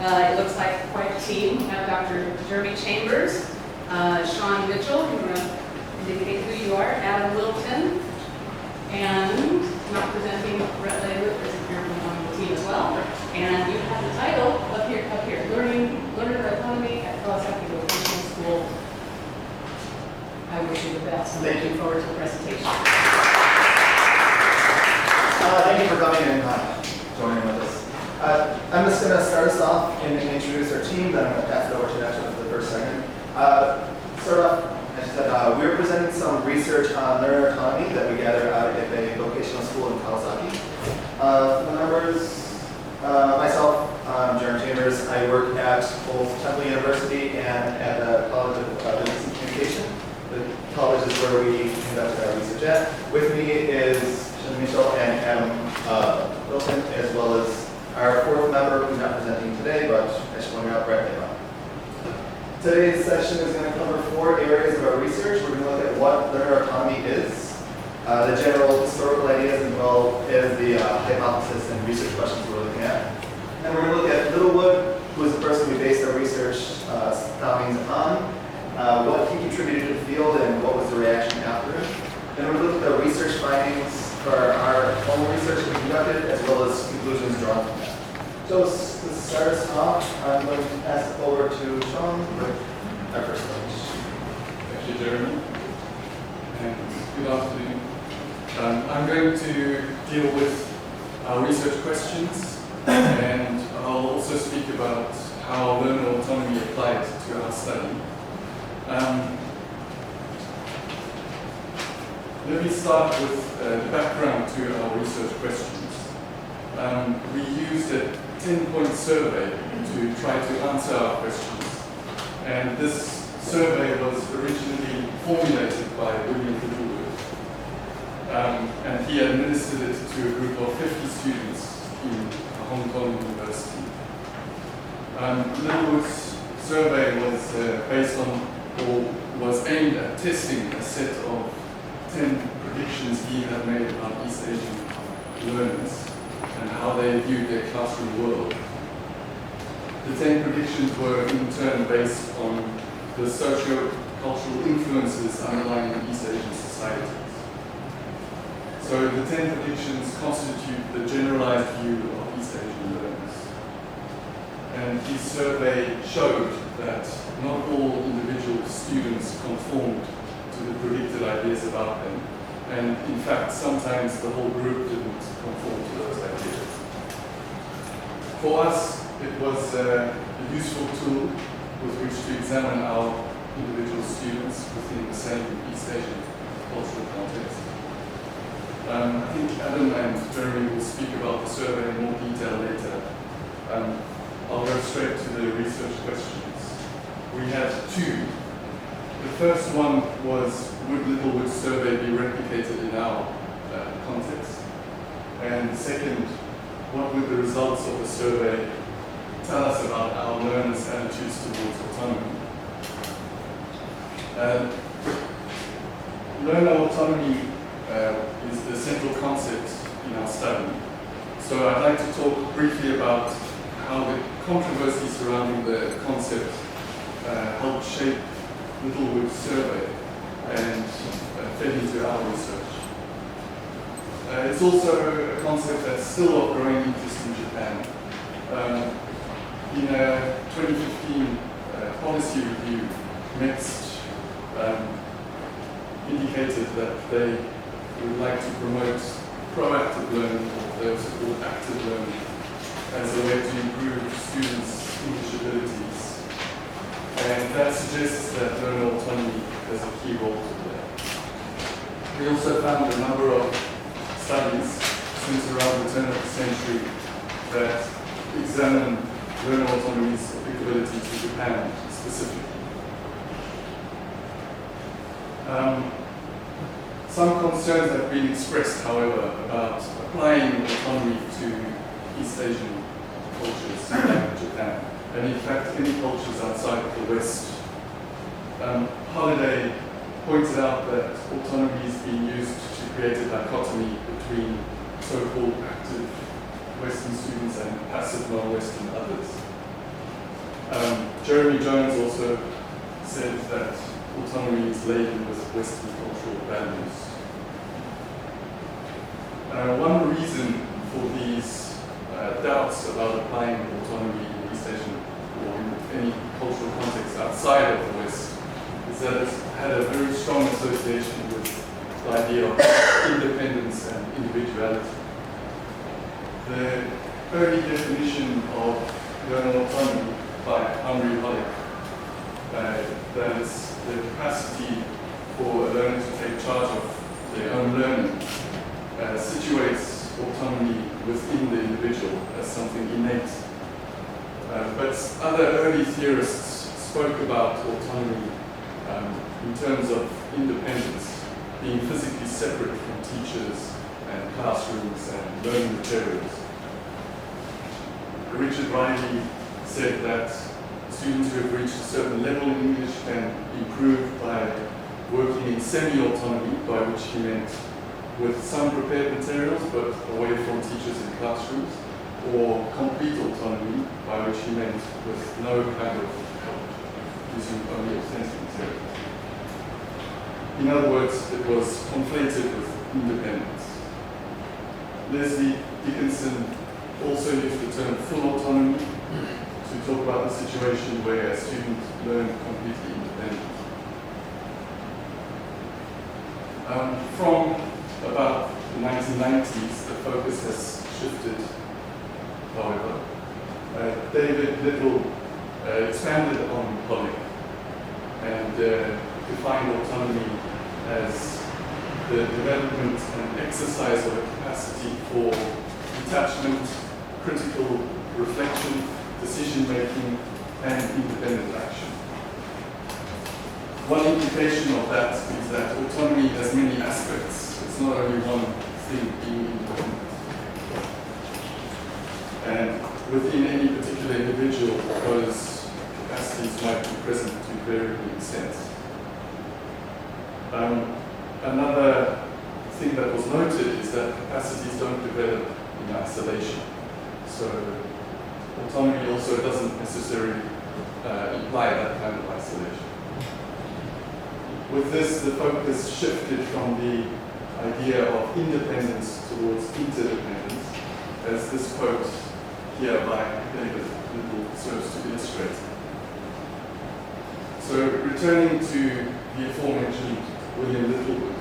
It looks like quite a team. We have Dr. Jeremy Chambers, Sean Mitchell, who will indicate who you are, Adam Littleton, and not presenting Brett Lakeland is apparently on the team as well. And you have the title up here, Learner Autonomy at Kawasaki Vocational School. I wish you the best. I'm looking forward to the presentation. Thank you for coming and joining with us. I'm just going to start us off and introduce our team, then I'm going to pass it over to Natasha for the first second. Start off, as I said, we're presenting some research on learner autonomy that we gathered out at a vocational school in Kawasaki. The members, myself, Jeremy Chambers, I work at both Temple University and at the College of Business and Communication. The college is where we conduct our research at. With me is Sean Mitchell and Adam Littleton, as well as our fourth member who's not presenting today, but I should point out Brett Lakeland. Today's session is going to cover 4 areas of our research. We're going to look at what learner autonomy is, the general historical ideas, as well as the hypothesis and research questions we're looking at. And we're going to look at Littlewood, who is the person we based our research findings on, what he contributed to the field, and what was the reaction after it. Then we're going to look at the research findings for our own research we conducted, as well as conclusions drawn from that. So to start us off, I'm going to pass it over to Sean with our first speech. Thank you, Jeremy. And good afternoon. I'm going to deal with our research questions, and I'll also speak about how learner autonomy applied to our study. Let me start with the background to our research questions. We used a 10-point survey to try to answer our questions. And this survey was originally formulated by William Littlewood. And he administered it to a group of 50 students in Hong Kong University. Littlewood's survey was based on, or was aimed at testing a set of 10 predictions he had made about East Asian learners and how they viewed their classroom world. The 10 predictions were in turn based on the socio-cultural influences underlying East Asian societies. So the 10 predictions constitute the generalized view of East Asian learners. And his survey showed that not all individual students conformed to the predicted ideas about them. And in fact, sometimes the whole group didn't conform to those ideas. For us, it was a useful tool with which to examine our individual students within the same East Asian cultural context. I think Adam and Jeremy will speak about the survey in more detail later. I'll go straight to the research questions. We had 2. The first one was, would Littlewood's survey be replicated in our context? And second, what would the results of the survey tell us about our learners' attitudes towards autonomy? Learner autonomy is the central concept in our study. So I'd like to talk briefly about how the controversy surrounding the concept helped shape Littlewood's survey and fed into our research. It's also a concept that's still of growing interest in Japan. In a 2015 policy review, Next indicated that they would like to promote proactive learning, or they also call active learning, as a way to improve students' English abilities. And that suggests that learner autonomy has a key role to play. We also found a number of studies since around the turn of the century that examine learner autonomy's applicability to Japan specifically. Some concerns have been expressed, however, about applying autonomy to East Asian cultures like Japan, and in fact any cultures outside of the West. Holiday pointed out that autonomy is being used to create a dichotomy between so-called active Western students and passive non-Western others. Jeremy Jones also said that autonomy is laden with Western cultural values. One reason for these doubts about applying autonomy in East Asian or in any cultural context outside of the West is that it's had a very strong association with the idea of independence and individuality. The early definition of learner autonomy by Henry Hollick, that is the capacity for a learner to take charge of their own learning, situates autonomy within the individual as something innate. But other early theorists spoke about autonomy in terms of independence, being physically separate from teachers and classrooms and learning materials. Richard Riley said that students who have reached a certain level in English can improve by working in semi-autonomy, by which he meant with some prepared materials but away from teachers in classrooms, or complete autonomy, by which he meant with no kind of help, using only authentic material. In other words, it was conflated with independence. Leslie Dickinson also used the term full autonomy to talk about the situation where a student learned completely independent. From about the 1990s, the focus has shifted, however. David Little expanded on Hollick and defined autonomy as the development and exercise of a capacity for detachment, critical reflection, decision-making, and independent action. One implication of that is that autonomy has many aspects. It's not only one thing being independent. And within any particular individual, those capacities might be present to varying extents. Another thing that was noted is that capacities don't develop in isolation. So autonomy also doesn't necessarily imply that kind of isolation. With this, the focus shifted from the idea of independence towards interdependence, as this quote here by David Little serves to illustrate. So returning to the aforementioned William Littleton,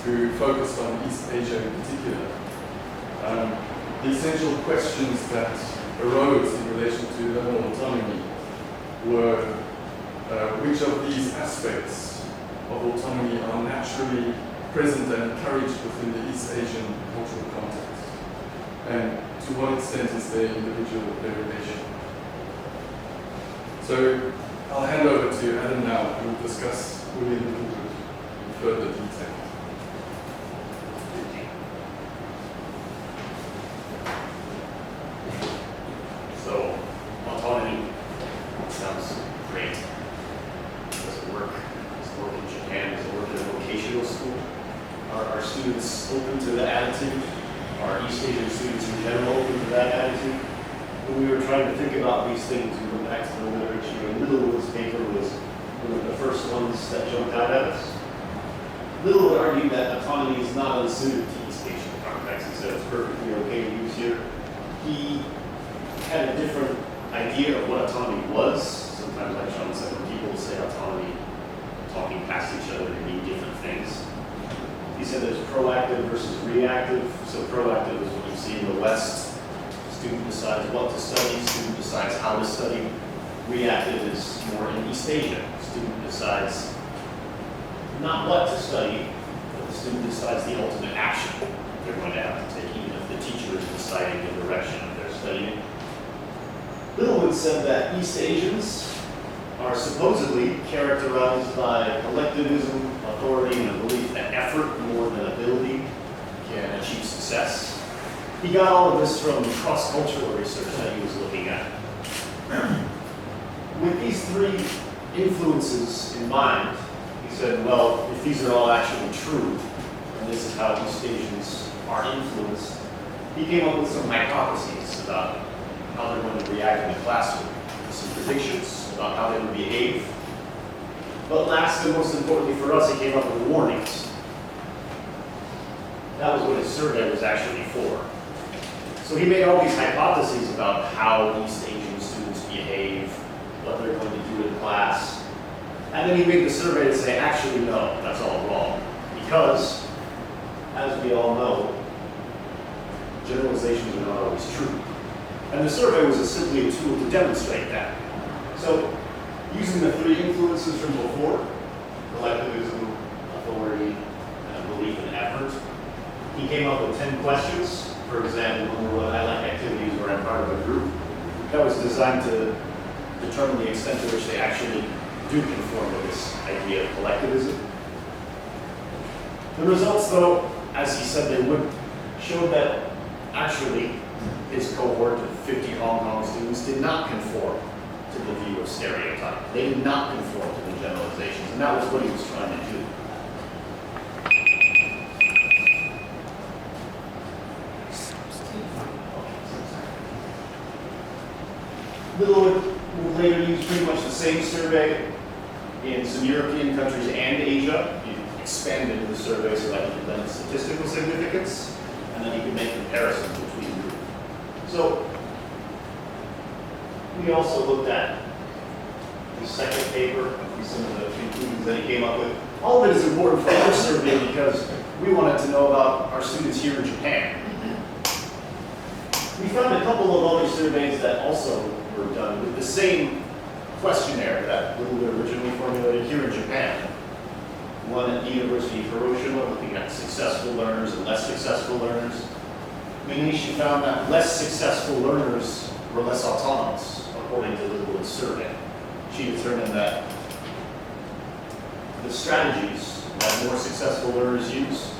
who focused on East Asia in particular, the essential questions that arose in relation to learner autonomy were which of these aspects of autonomy are naturally present and encouraged within the East Asian cultural context, and to what extent is there individual variation. So I'll hand over to Adam now, who will discuss William Littleton in further detail. So, autonomy sounds great. Does it work? Does it work in Japan? Does it work in a vocational school? Are students open to that attitude? Are East Asian students in general open to that attitude? When we were trying to think about these things, we went back to the literature, and Littlewood's paper was one of the first ones that jumped out at us. Littlewood argued that autonomy is not unsuited to East Asian context. He said it's perfectly okay to use here. He had a different idea of what autonomy was. Sometimes, like Sean said, when people say autonomy, talking past each other, they mean different things. He said there's proactive versus reactive. So proactive is what you see in the West. Student decides what to study, student decides how to study. Reactive is more in East Asia. Student decides not what to study, but the student decides the ultimate action they're going to have to take, even if the teacher is deciding the direction of their studying. Littlewood said that East Asians are supposedly characterized by collectivism, authority, and a belief that effort more than ability can achieve success. He got all of this from cross-cultural research that he was looking at. With these three influences in mind, he said, well, if these are all actually true, and this is how East Asians are influenced, he came up with some hypotheses about how they're going to react in the classroom, some predictions about how they would behave. But last and most importantly for us, he came up with warnings. That was what his survey was actually for. So he made all these hypotheses about how East Asian students behave, what they're going to do in class. And then he made the survey to say, actually, no, that's all wrong. Because, as we all know, generalizations are not always true. And the survey was simply a tool to demonstrate that. So, using the three influences from before, collectivism, authority, and belief and effort, he came up with 10 questions. For example, number one, I like activities where I'm part of a group. That was designed to determine the extent to which they actually do conform to this idea of collectivism. The results, though, as he said they would, showed that actually his cohort of 50 Hong Kong students did not conform to the view of stereotype. They did not conform to the generalizations, and that was what he was trying to do. Littleton would later use pretty much the same survey in some European countries and Asia. He expanded the survey so that he could lend statistical significance, and then he could make comparisons between groups. So we also looked at the second paper and some of the conclusions that he came up with. All of it is important for our survey because we wanted to know about our students here in Japan. We found a couple of other surveys that also were done with the same questionnaire that Littleton originally formulated here in Japan. One at the University of Hiroshima, looking at successful learners and less successful learners. She found that less successful learners were less autonomous, according to Littleton's survey. She determined that the strategies that more successful learners use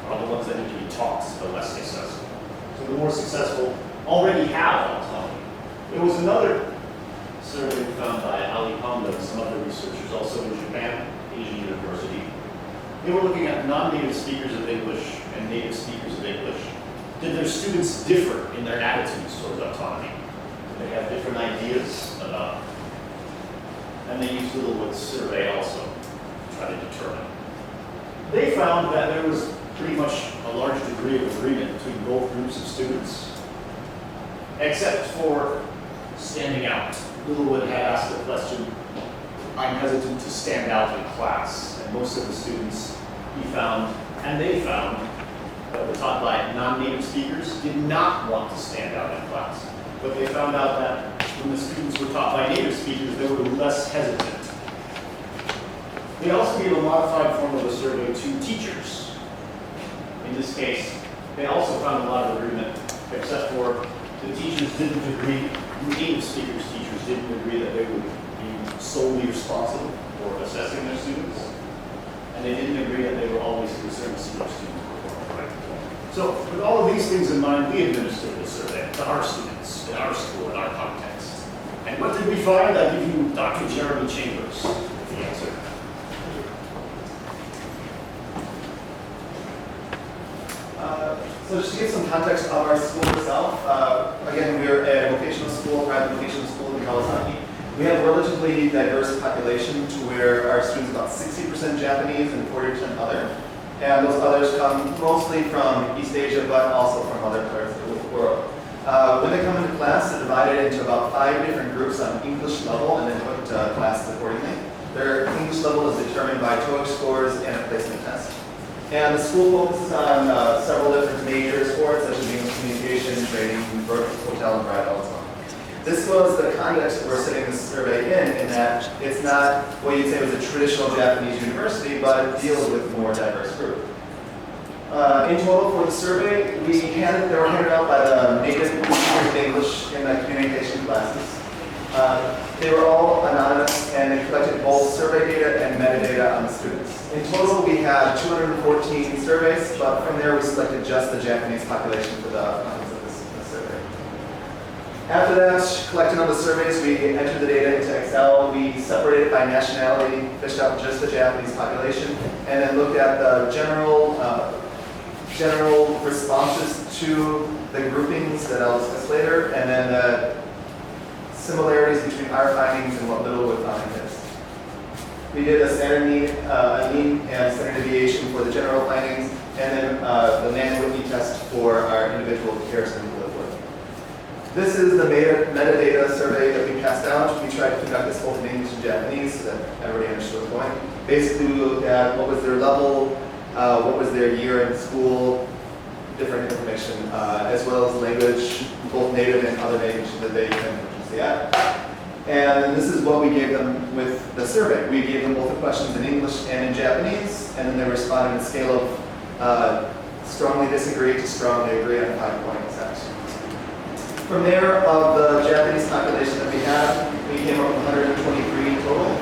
are the ones that need to be taught to the less successful. So the more successful already have autonomy. There was another survey found by Ali Kondo and some other researchers also in Japan, Asian University. They were looking at non-native speakers of English and native speakers of English. Did their students differ in their attitudes towards autonomy? Did they have different ideas about it? And they used Littleton's survey also to try to determine. They found that there was pretty much a large degree of agreement between both groups of students, except for standing out. Littleton had asked the question, I'm hesitant to stand out in class. And most of the students he found, and they found, that were taught by non-native speakers did not want to stand out in class. But they found out that when the students were taught by native speakers, they were less hesitant. They also gave a modified form of the survey to teachers. In this case, they also found a lot of agreement, except for the teachers didn't agree, native speakers teachers didn't agree that they would be solely responsible for assessing their students. And they didn't agree that they were always concerned to see their students perform correctly. So with all of these things in mind, we administered the survey to our students, in our school, in our context. And what did we find? I give you Dr. Jeremy Chambers with the answer. So just to give some context of our school itself, again, we're a vocational school, private vocational school in Kawasaki. We have a relatively diverse population to where our students are about 60% Japanese and 40% other. And those others come mostly from East Asia, but also from other parts of the world. When they come into class, they're divided into about 5 different groups on English level and then put classes accordingly. Their English level is determined by TOEIC scores and a placement test. And the school focuses on several different major sports, such as English communication, trading, hotel, and bridal, and so on. This was the context that we're setting this survey in that it's not what you'd say was a traditional Japanese university, but it deals with a more diverse group. In total for the survey, they were handed out by the native speakers of English in the communication classes. They were all anonymous and they collected both survey data and metadata on the students. In total, we had 214 surveys, but from there we selected just the Japanese population for the purpose of this survey. After that, collecting all the surveys, we entered the data into Excel. We separated by nationality, fished out just the Japanese population, and then looked at the general responses to the groupings that I'll discuss later, and then the similarities between our findings and what We did a standard mean and standard deviation for the general findings, and then the man-Whitney test for our individual comparison to the work. This is the metadata survey that we passed out. We tried to conduct this both in English and Japanese so that everybody understood what was going. Basically, we looked at what was their level, what was their year in school, different information, as well as language, both native and other languages that they can proficiency at. And this is what we gave them with the survey. We gave them both the questions in English and in Japanese, and then they responded on a scale of strongly disagree to strongly agree on a 5-point set. From there, of the Japanese population that we had, we came up with 123 total.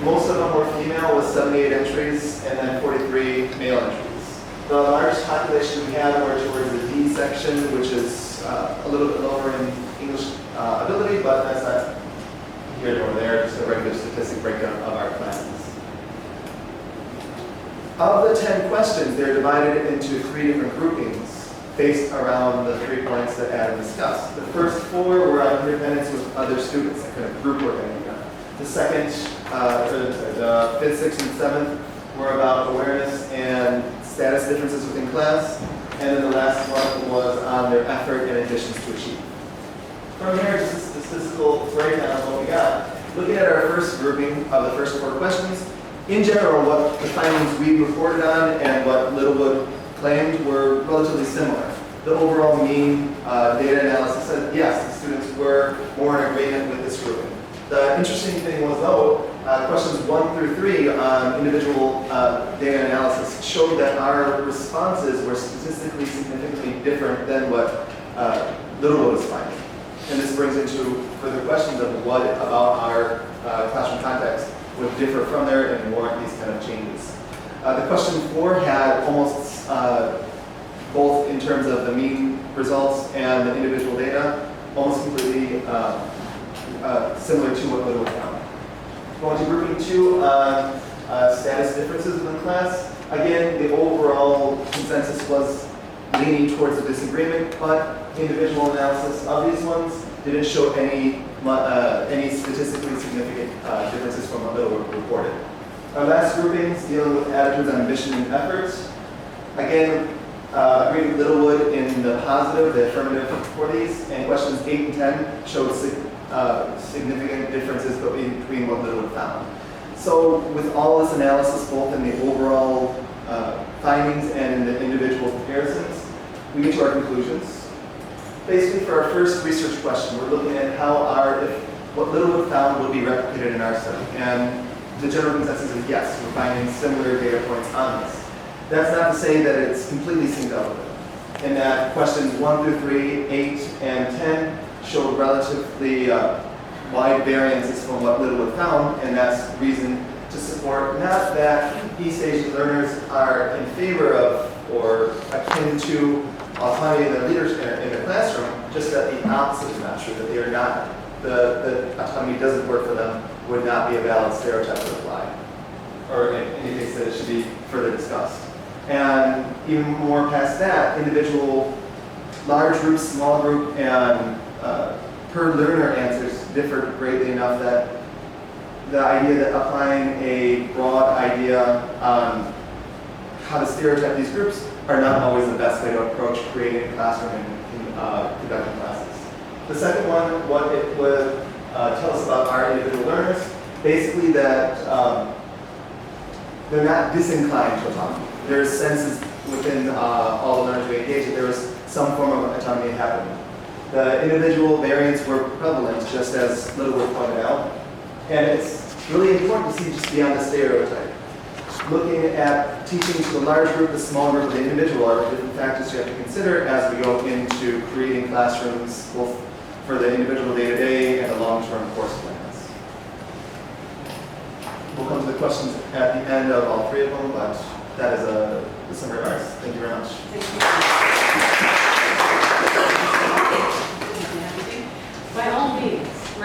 Most of them were female with 78 entries, and then 43 male entries. The largest population we had were towards the D section, which is a little bit lower in English ability, but that's not here nor there, just a regular statistic breakdown of our classes. Of the 10 questions, they're divided into 3 different groupings based around the 3 points that Adam discussed. The first 4 were on independence with other students, that kind of group work. The second, the 5th, 6th, and 7th were about awareness and status differences within class, and then the last one was on their effort and ambitions to achieve. From here, just a statistical breakdown of what we got. Looking at our first grouping of the first 4 questions, in general, what the findings we reported on and what Littlewood claimed were relatively similar. The overall mean data analysis said, yes, the students were more in agreement with this grouping. The interesting thing was, though, questions 1 through 3 on individual data analysis showed that our responses were statistically significantly different than what Littlewood was finding. And this brings into further questions of what about our classroom context would differ from there and warrant these kind of changes. The question 4 had almost both in terms of the mean results and the individual data, almost completely similar to what Littlewood found. Going to grouping 2 on status differences in the class. Again, the overall consensus was leaning towards a disagreement, but individual analysis of these ones didn't show any statistically significant differences from what Littlewood reported. Our last groupings dealing with attitudes on ambition and efforts. Again, agreed with Littlewood in the positive, the affirmative for these, and questions 8 and 10 showed significant differences between what Littlewood found. So with all this analysis, both in the overall findings and in the individual comparisons, we get to our conclusions. Basically, for our first research question, we're looking at how if what Littlewood found would be replicated in our study. And the general consensus is yes, we're finding similar data points on this. That's not to say that it's completely synced up with it. In that questions 1 through 3, 8, and 10 showed relatively wide variances from what Littlewood found, and that's reason to support not that East Asian learners are in favor of or akin to autonomy in their leaders in the classroom, just that the opposite is not true, that they are not, the autonomy doesn't work for them, would not be a valid stereotype to apply, or in any case that it should be further discussed. And even more past that, individual large group, small group, and per learner answers differ greatly enough that the idea that applying a broad idea on how to stereotype these groups are not always the best way to approach creating a classroom and conducting classes. The second one, what it would tell us about our individual learners, basically that they're not disinclined to autonomy. There's senses within all the learners we engage that there was some form of autonomy happening. The individual variants were prevalent, just as Littlewood pointed out, and it's really important to see just beyond the stereotype. Looking at teaching to the large group, the small group, and the individual are different factors you have to consider as we go into creating classrooms, both for the individual day-to-day and the long-term course plans. We'll come to the questions at the end of all 3 of them, but that is the summary of ours. Thank you very much. Thank you. By all